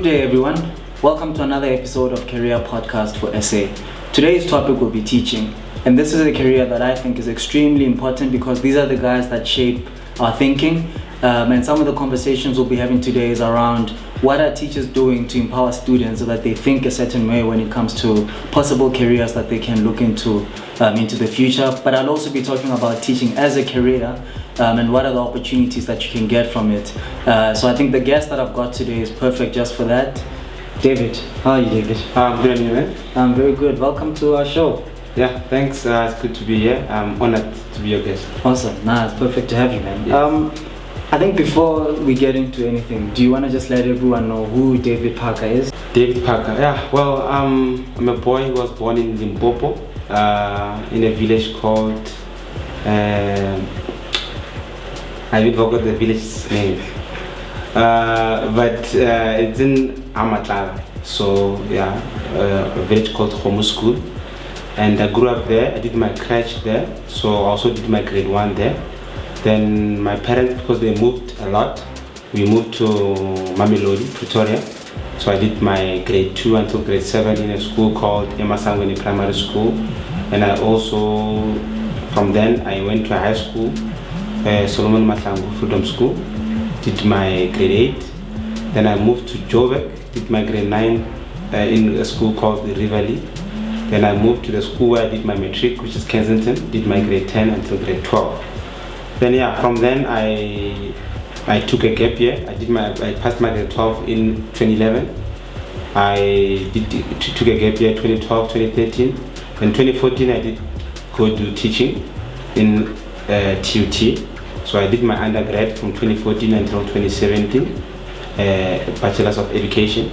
day, everyone. Welcome to another episode of Career Podcast for SA. Today's topic will be teaching, and this is a career that I think is extremely important because these are the guys that shape our thinking. And some of the conversations we'll be having today is around what are teachers doing to empower students so that they think a certain way when it comes to possible careers that they can look into the future. But I'll also be talking about teaching as a career and what are the opportunities that you can get from it. So I think the guest that I've got today is perfect just for that. David, how are you, David? I'm good, man. I'm very good. Welcome to our show. Yeah, thanks. It's good to be here. I'm honored to be your guest. Awesome. It's perfect to have you, man. Yes. I think before we get into anything, do you want to just let everyone know who David Parker is? David Parker, yeah. Well, I'm a boy who was born in Limpopo, in a village called, I forgot the village's name, but it's in Amatala. So yeah, a village called Homo School, and I grew up there. I did my crèche there, so I also did my grade 1 there. Then my parents, because they moved a lot, we moved to Mamelodi, Pretoria. So I did my grade 2 until grade 7 in a school called Emasangweni Primary School. And I also, from then, I went to a high school, Solomon Mahlangu Freedom School, did my grade 8. Then I moved to Joburg, did my grade 9 in a school called Rivali. Then I moved to the school where I did my matric, which is Kensington, did my grade 10 until grade 12. Then yeah, from then I took a gap year. I passed my grade 12 in 2011. I took a gap year 2012, 2013. In 2014 I did go to teaching in TUT. So I did my undergrad from 2014 until 2017, Bachelor's of Education.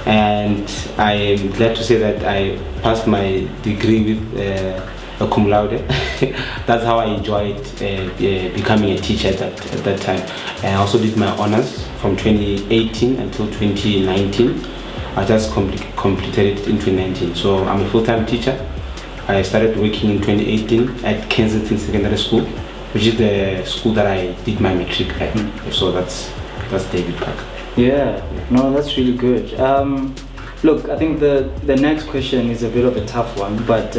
And I am glad to say that I passed my degree with a cum laude. That's how I enjoyed becoming a teacher at that time. I also did my honors from 2018 until 2019. I just completed it in 2019. So I'm a full-time teacher. I started working in 2018 at Kensington Secondary School, which is the school that I did my matric at. So that's David Parker. Yeah, no, that's really good. Look, I think the next question is a bit of a tough one, but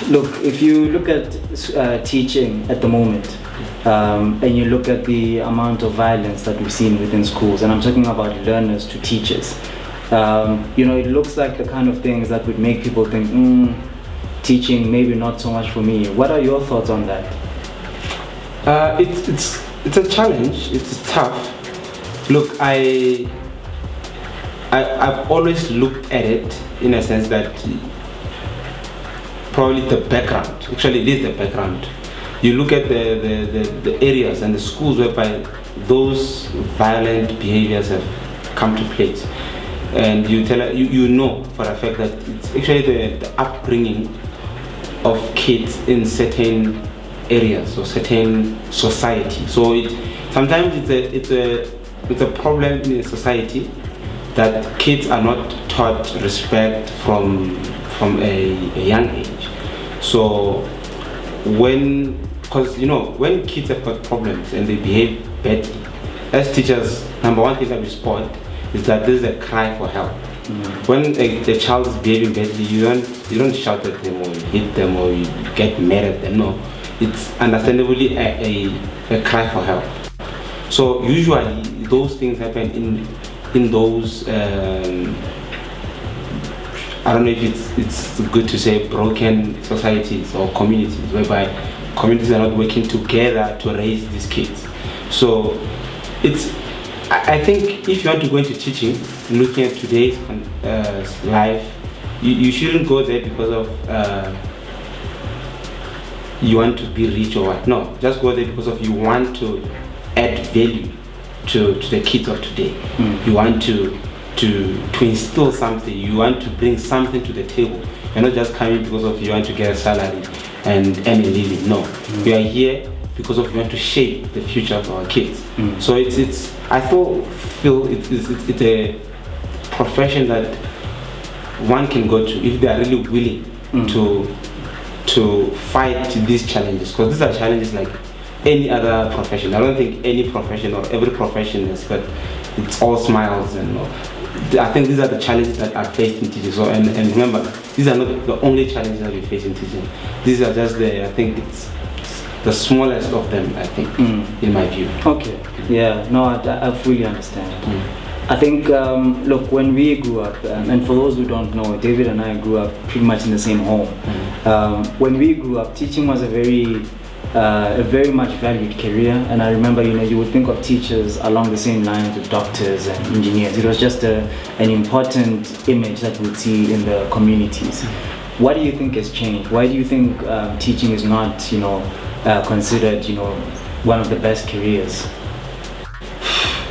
look, if you look at teaching at the moment, and you look at the amount of violence that we've seen within schools, and I'm talking about learners to teachers, it looks like the kind of things that would make people think, teaching maybe not so much for me. What are your thoughts on that? It's a challenge. It's tough. Look, I've always looked at it in a sense that probably the background. Actually, it is the background. You look at the areas and the schools whereby those violent behaviors have come to place, and you know for a fact that it's actually the upbringing of kids in certain areas or certain society. So sometimes it's a problem in a society that kids are not taught respect from a young age. So when kids have got problems and they behave badly, as teachers, number one thing that we spot is that there's a cry for help. When a child is behaving badly, you don't shout at them or you hit them or you get mad at them. No, it's understandably a cry for help. So usually those things happen in those I don't know if it's good to say broken societies or communities whereby communities are not working together to raise these kids. So I think if you want to go into teaching, looking at today's life, you shouldn't go there because of you want to be rich or what. No, just go there because of you want to add value to the kids of today. You want to instill something, you want to bring something to the table. You're not just coming because of you want to get a salary and earn a living. No, we are here because of you want to shape the future of our kids. So I feel it's a profession that one can go to if they are really willing to fight these challenges, because these are challenges like any other profession. I don't think any profession or every profession has got it's all smiles and I think these are the challenges that are faced in teaching. So and remember, these are not the only challenges that we face in teaching. These are just I think it's the smallest of them, I think, in my view. Okay. Yeah. No, I fully understand. I think, look, when we grew up, and for those who don't know, David and I grew up pretty much in the same home. When we grew up, teaching was a very much valued career, and I remember, you would think of teachers along the same lines with doctors and engineers. It was just an important image that we'd see in the communities. What do you think has changed? Why do you think teaching is not, considered, one of the best careers?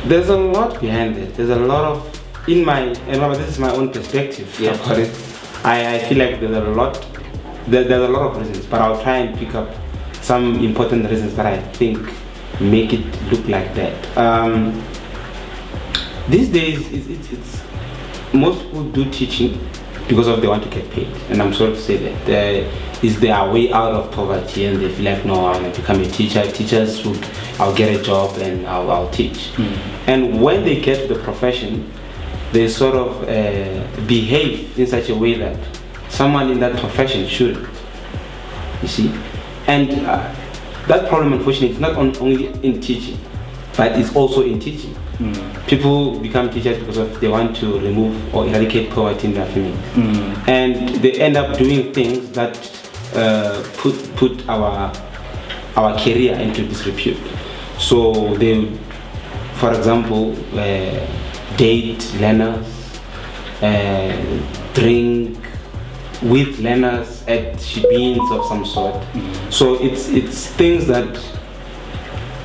There's a lot behind it. There's a lot of, and remember, this is my own perspective about it. I feel like there's a lot of reasons, but I'll try and pick up some important reasons that I think make it look like that. These days, it's most people do teaching because they want to get paid, and I'm sorry to say that is their way out of poverty, and they feel like, no, I want to become a teacher. I'll get a job and I'll teach. And when they get to the profession, they sort of behave in such a way that someone in that profession shouldn't. You see, and that problem, unfortunately, is not only in teaching, but it's also in teaching. People become teachers because they want to remove or eradicate poverty in their family, and they end up doing things that put our career into disrepute. So they, for example, date learners, drink with learners at shebeens of some sort. So it's things that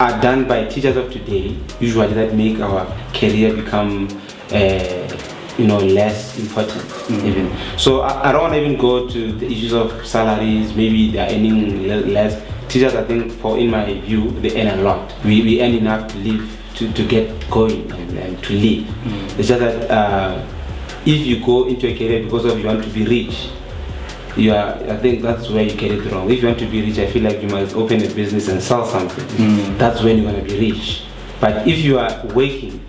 are done by teachers of today, usually, that make our career become less important even. So I don't want to even go to the issues of salaries. Maybe they're earning less. Teachers, I think, in my view, they earn a lot. We earn enough to live, to get going and to live. It's just that if you go into a career because you want to be rich, I think that's where you get it wrong. If you want to be rich, I feel like you must open a business and sell something. That's when you're going to be rich. But if you are working,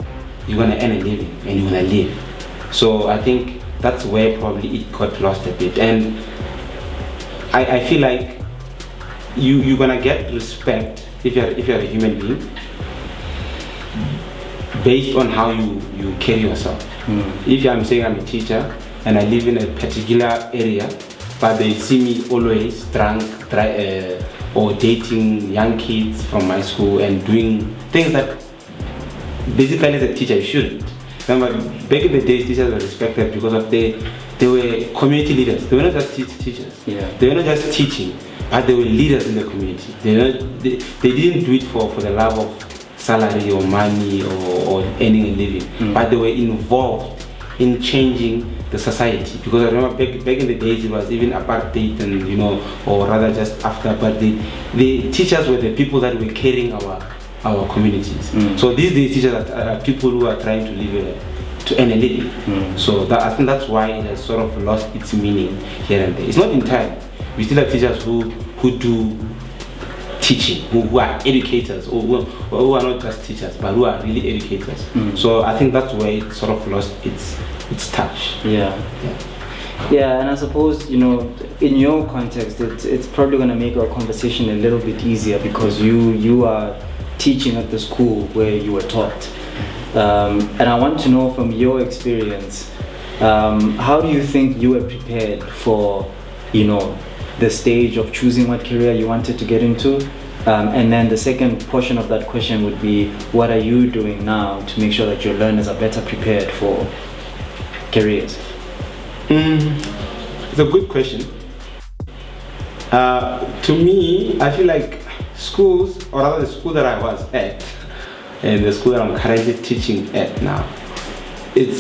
you're going to earn a living and you're going to live. So I think that's where probably it got lost a bit. And I feel like you're going to get respect if you're a human being based on how you carry yourself. If I'm saying I'm a teacher and I live in a particular area, but they see me always drunk or dating young kids from my school and doing things that basically as a teacher you shouldn't. Remember, back in the days, teachers were respected because they were community leaders. They were not just teachers. They were not just teaching, but they were leaders in the community. They didn't do it for the love of salary or money or earning a living, but they were involved in changing the society. Because I remember back in the days, it was even apartheid, and or rather just after apartheid, the teachers were the people that were carrying our communities. So these days, teachers are people who are trying to live to earn a living. So I think that's why it has sort of lost its meaning here and there. It's not entirely. We still have teachers who do teaching, who are educators, or who are not just teachers, but who are really educators. So I think that's where it sort of lost its touch. Yeah, and I suppose, in your context, it's probably going to make our conversation a little bit easier because you are teaching at the school where you were taught. And I want to know from your experience, how do you think you were prepared for, the stage of choosing what career you wanted to get into? And then the second portion of that question would be, what are you doing now to make sure that your learners are better prepared for careers? It's a good question. To me, I feel like schools, or rather the school that I was at, and the school that I'm currently teaching at now, it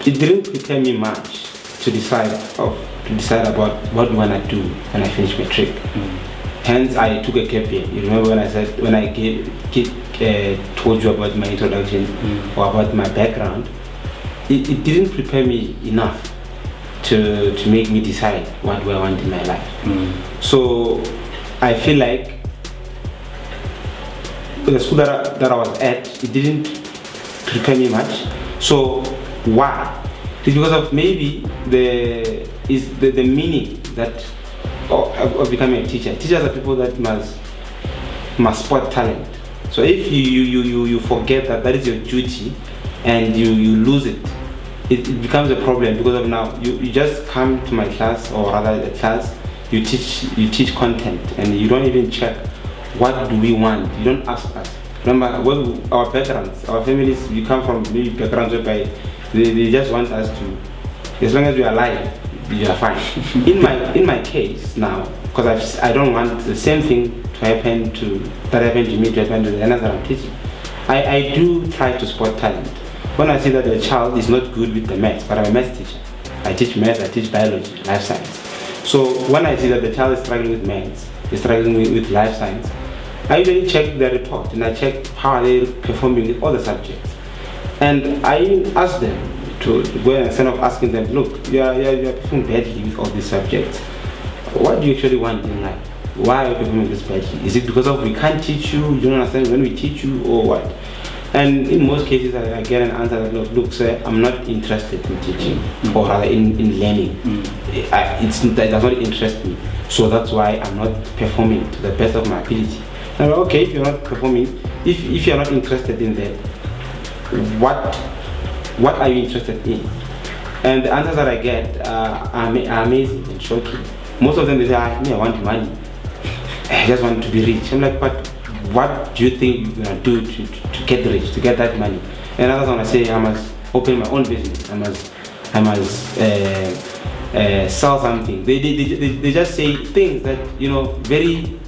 didn't prepare me much to decide about what I want to do when I finish matric. Hence, I took a gap year. You remember when I told you about my introduction or about my background, it didn't prepare me enough to make me decide what do I want in my life. So I feel like the school that I was at, it didn't prepare me much. So why? It's because of maybe the meaning that of becoming a teacher. Teachers are people that must spot talent. So if you forget that is your duty and you lose it, it becomes a problem, because of now you just come to my class, or rather the class, you teach content, and you don't even check what do we want. You don't ask us. Remember, our backgrounds, our families, we come from maybe backgrounds whereby they just want us to, as long as we are alive, you are fine. in my case now, because I don't want the same thing to happen to me to happen to the learners that I'm teaching. I do try to spot talent. When I see that the child is not good with the maths, but I'm a maths teacher. I teach maths, I teach biology, life science. So when I see that the child is struggling with maths, is struggling with life science, I usually check their report and I check how are they performing with all the subjects. And I ask them to go, and instead of asking them, look, you are performing badly with all these subjects. What do you actually want in life? Why are you performing this badly? Is it because of we can't teach you, you don't understand when we teach you, or what? And in most cases I get an answer that, look sir, I'm not interested in teaching, or rather in learning. That does not interest me. So that's why I'm not performing to the best of my ability. And I'm like, okay, if you're not performing, if you're not interested in that, what are you interested in? And the answers that I get are amazing and shocking. Most of them, they say, I want money. I just want to be rich. I'm like, but what do you think you're gonna do to get rich, to get that money? And others want to say, I must open my own business. I must sell something. They just say things that, very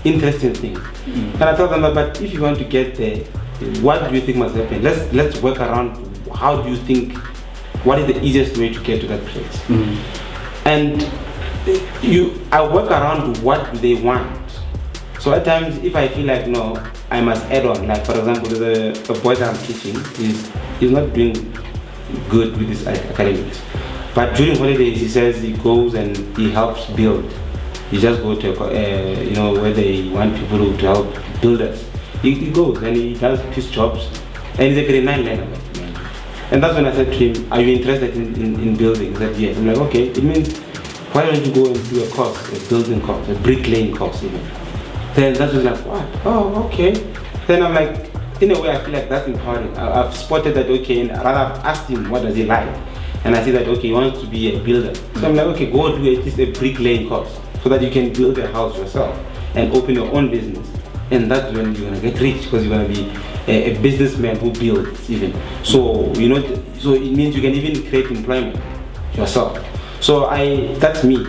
interesting things. And I tell them, but if you want to get there, what do you think must happen? Let's work around. How do you think? What is the easiest way to get to that place? And I work around what do they want. So at times, if I feel like no, I must add on. Like for example, the boy that I'm teaching is not doing good with his academics, but during holidays he says he goes and he helps build. He just go to where they want people to help builders. He goes and he does his jobs, and he's a grade 9 learner. And that's when I said to him, are you interested in building? He said yes. I'm like, okay, it means why don't you go and do a course, a building course, a bricklaying course even? Then that was like, what? Oh, okay. Then I'm like, in a way I feel like that's empowering. I've spotted that, okay, and rather I've asked him what does he like, and I see that, okay, he wants to be a builder. So I'm like, okay, go do at least a bricklaying course so that you can build a house yourself and open your own business. And that's when you're gonna get rich, because you're gonna be a businessman who builds even. So so it means you can even create employment yourself. So that's me,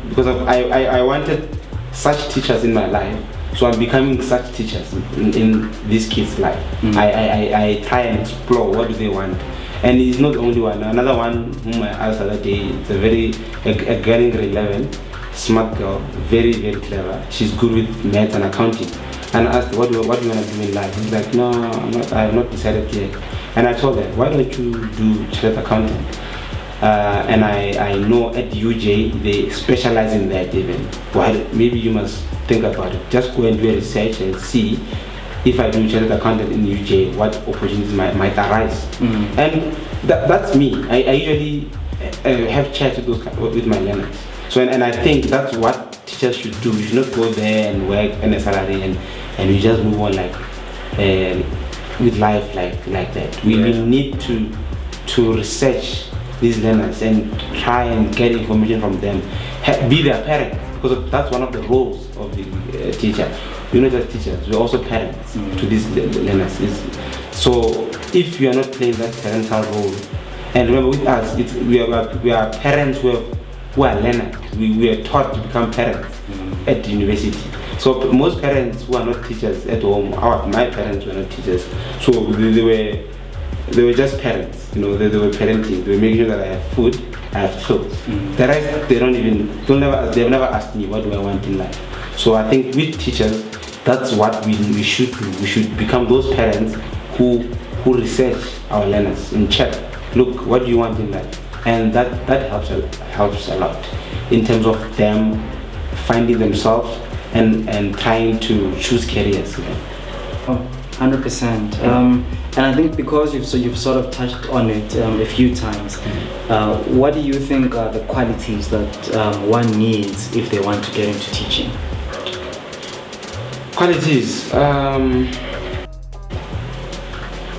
because I wanted such teachers in my life. So I'm becoming such teachers in these kids' life. I try and explore what do they want. And it's not only one. Another one whom I asked the other day, it's a girl in grade 11, smart girl, very, very clever. She's good with maths and accounting. And I asked, what do you want to do in life? She's like, no, I have not decided yet. And I told her, why don't you do chartered accounting? And I know at UJ they specialize in that even. Why? Maybe you must think about it. Just go and do a research and see if I do chartered accountant in UJ, what opportunities might arise. And that's me. I usually have chats with my learners. So and I think that's what teachers should do. You should not go there and work in a salary and you just move on like with life like that. We need to research these learners and try and get information from them. Be their parents, because that's one of the roles of the teacher. We're not just teachers, we're also parents to these learners. So if you are not playing that parental role, and remember with us, we are parents who are learners. We are taught to become parents at the university. So most parents who are not teachers at home, my parents were not teachers, so they were just parents. They were parenting. They were making sure that I have food, I have clothes. The rest, they've never asked me what do I want in life. So I think with teachers, that's what we should do. We should become those parents who research our learners and check. Look, what do you want in life? And that helps a lot in terms of them finding themselves and trying to choose careers. 100%. And I think because you've sort of touched on it a few times, what do you think are the qualities that one needs if they want to get into teaching? Qualities.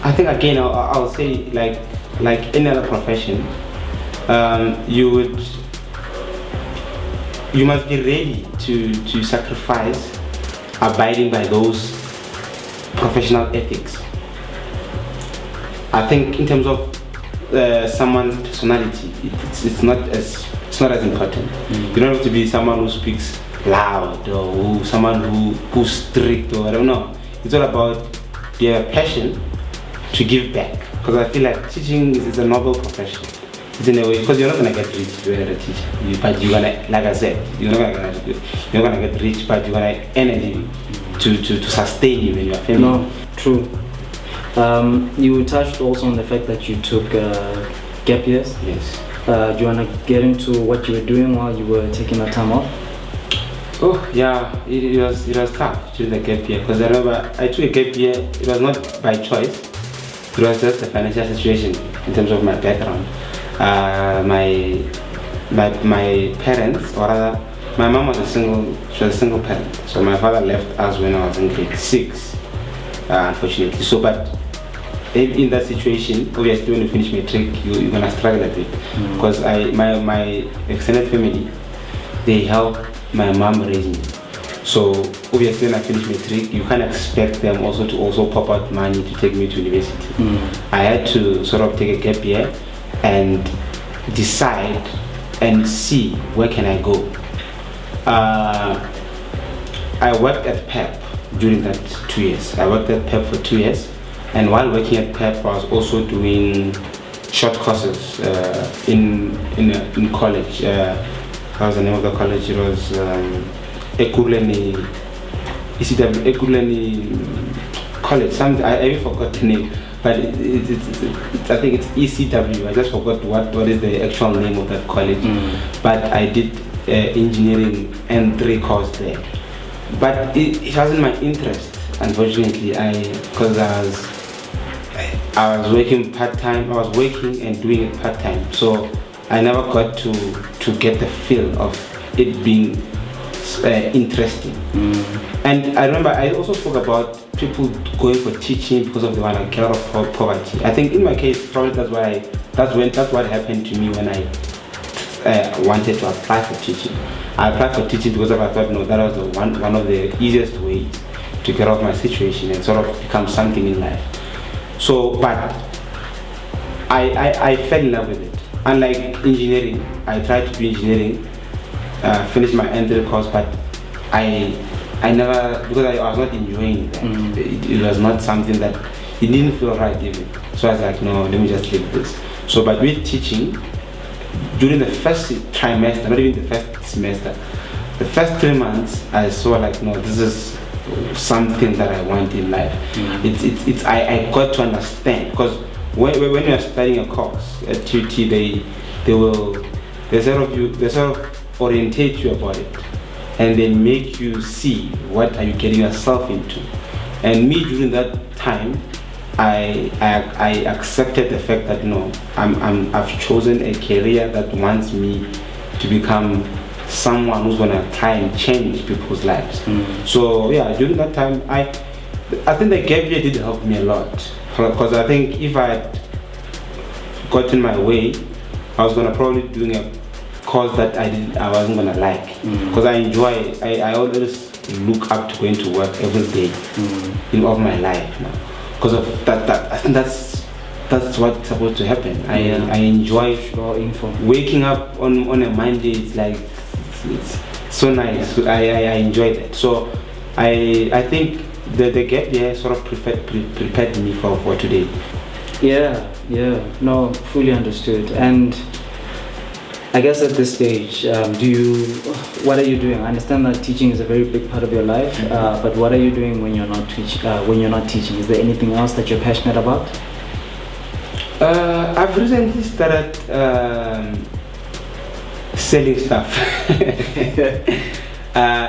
I think again I'll say like any other profession, you must be ready to sacrifice abiding by those professional ethics. I think in terms of someone's personality, it's not as important. You don't have to be someone who speaks loud or someone who's strict or I don't know. It's all about your passion to give back. Because I feel like teaching is a noble profession. It's in a way because you're not gonna get rich when you're a teacher, but you're gonna, like I said, you're not gonna get rich, but you're gonna earn a living to sustain you and your family. No, true. You touched also on the fact that you took gap years. Yes. Do you want to get into what you were doing while you were taking that time off? Oh yeah, it was tough during the gap year because I remember I took a gap year. It was not by choice. It was just the financial situation in terms of my background. My parents, or rather, my mom was a single parent. So my father left us when I was in grade 6, unfortunately. So, but in that situation, obviously, when you finish matric, you're gonna struggle a bit because my extended family, they help my mom raise me. So obviously, when I finish matric, you can't expect them also to pop out money to take me to university. I had to sort of take a gap year and decide and see where can I go. I worked at PEP during that 2 years. I worked at PEP for 2 years, and while working at PEP, I was also doing short courses in college. What was the name of the college? It was Ekurhuleni College. I even forgot the name, but I think it's ECW. I just forgot what is the actual name of that college. But I did engineering N3 course there. But it wasn't my interest, unfortunately. Because I was working part-time. I was working and doing it part-time. So I never got to get the feel of it being interesting. And I remember I also spoke about people going for teaching because of the one like out of poverty. I think in my case, probably that's what happened to me when I wanted to apply for teaching. I applied for teaching because I thought, no, that was one of the easiest ways to get out of my situation and sort of become something in life. So, but I fell in love with it. Unlike engineering, I tried to do engineering, finish my entry course, but I never, because I was not enjoying that. It was not something that, it didn't feel right even. So I was like, no, let me just leave this. So, but with teaching, during the first trimester, not even the first semester, the first 3 months, I saw like, no, this is something that I want in life. I got to understand, because when you are studying a course at TUT, they sort of orientate you about it, and they make you see what are you getting yourself into. And me during that time, I accepted the fact that no, I've chosen a career that wants me to become someone who's gonna try and change people's lives. So yeah, during that time, I think the gap year did help me a lot, because I think if I had gotten my way, I was gonna probably doing a course that I wasn't gonna like, because I always look up to going to work every day of my life now. Because of that, I think that's what's supposed to happen. I enjoy waking up on a Monday. It's like it's so nice. I enjoy that. So I think the gap year sort of prepared me for today. Yeah, no, fully understood. And I guess at this stage, what are you doing? I understand that teaching is a very big part of your life, but what are you doing when you're not teaching? Is there anything else that you're passionate about? I've recently started selling stuff.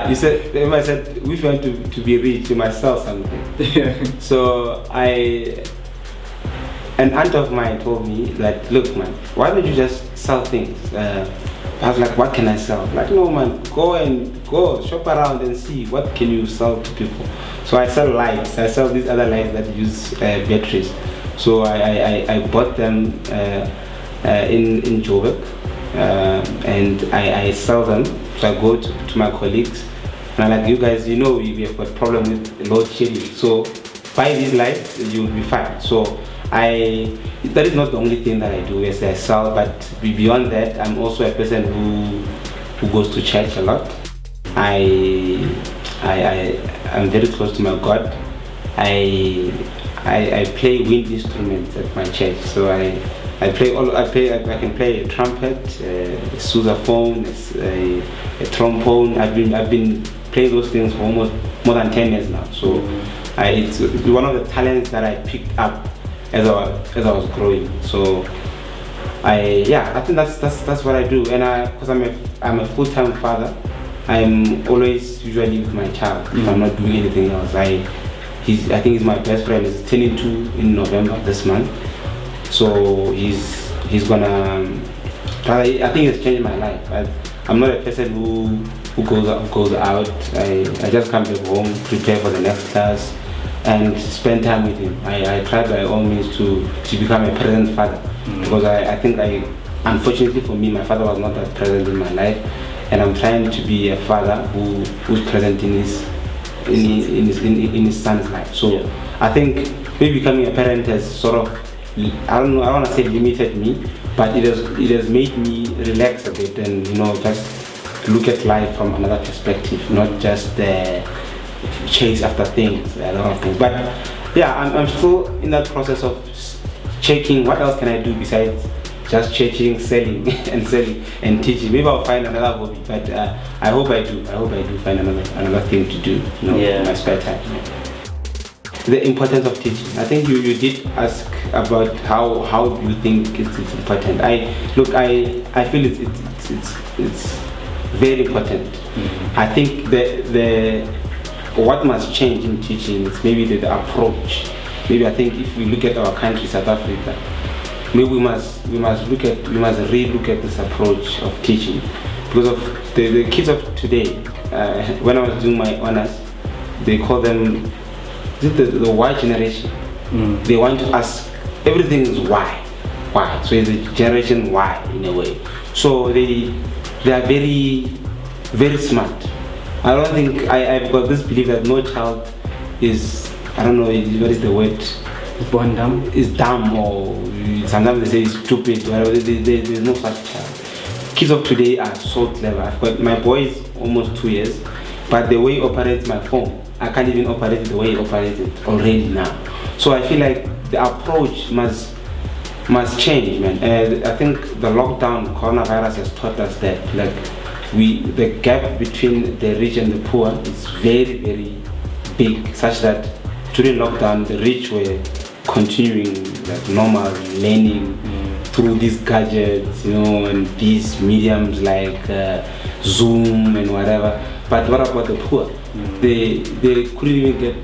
You said, I said, if you want to be rich, you must sell something. Yeah. So an aunt of mine told me that, look man, why don't you just sell things? I was like, what can I sell? Like, no man, go shop around and see what can you sell to people. So I sell lights. I sell these other lights that use batteries. So I bought them in Joburg, and I sell them. So I go to my colleagues and I'm like, you guys, you know we have got problem with load shedding. So buy these lights, you'll be fine. So that is not the only thing that I do as I sell, but beyond that, I'm also a person who goes to church a lot. I'm very close to my God. I play wind instruments at my church, so I can play a trumpet, a sousaphone, a trombone. I've been playing those things for almost more than 10 years now. So it's one of the talents that I picked up as I was growing. So I think that's what I do. And because I'm a full-time father, I'm always usually with my child if I'm not doing anything else. I think he's my best friend. He's turning 2 in November this month. So he's gonna. I think it's changed my life. I'm not a person who goes out. I just come back home, prepare for the next class, and spend time with him. I try by all means to become a present father, because I think unfortunately for me, my father was not that present in my life, and I'm trying to be a father who's present in his son's life. So I think maybe becoming a parent has sort of, I don't want to say limited me, but it has made me relax a bit and just look at life from another perspective, not just chase after things, a lot of things. But yeah, I'm still in that process of checking what else can I do besides just churching, selling and teaching. Maybe I'll find another hobby, but I hope I do find another thing to do in my spare time. The importance of teaching. I think you did ask about how you think it's important. I feel it's very important. I think what must change in teaching is maybe the approach. Maybe I think if we look at our country, South Africa, maybe we must re-look at this approach of teaching, because of the kids of today. When I was doing my honors, they call them the Y generation. They want to ask everything is why. So it's a generation Y in a way. So they are very, very smart. I don't think I've got this belief that no child is, I don't know what is the word, born dumb, is dumb, or sometimes they say it's stupid. Whatever. There's no such child. Kids of today are so clever. I've got my boy is almost 2 years, but the way he operates my phone, I can't even operate it the way he operates it already now. So I feel like the approach must change, man. And I think the lockdown, coronavirus has taught us that, like, the gap between the rich and the poor is very, very big, such that during lockdown the rich were continuing like normal learning through these gadgets, and these mediums like Zoom and whatever. But what about the poor? They couldn't even get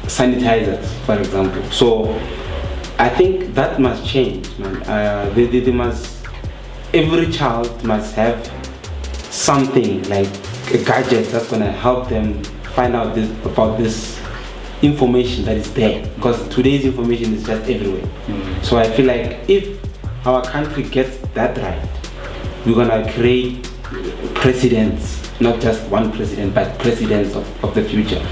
sanitizers, for example. So I think that must change, man. Every child must have something like a gadget that's gonna help them find out about this information that is there, because today's information is just everywhere. So I feel like if our country gets that right, we're gonna create presidents, not just one president, but presidents of the future.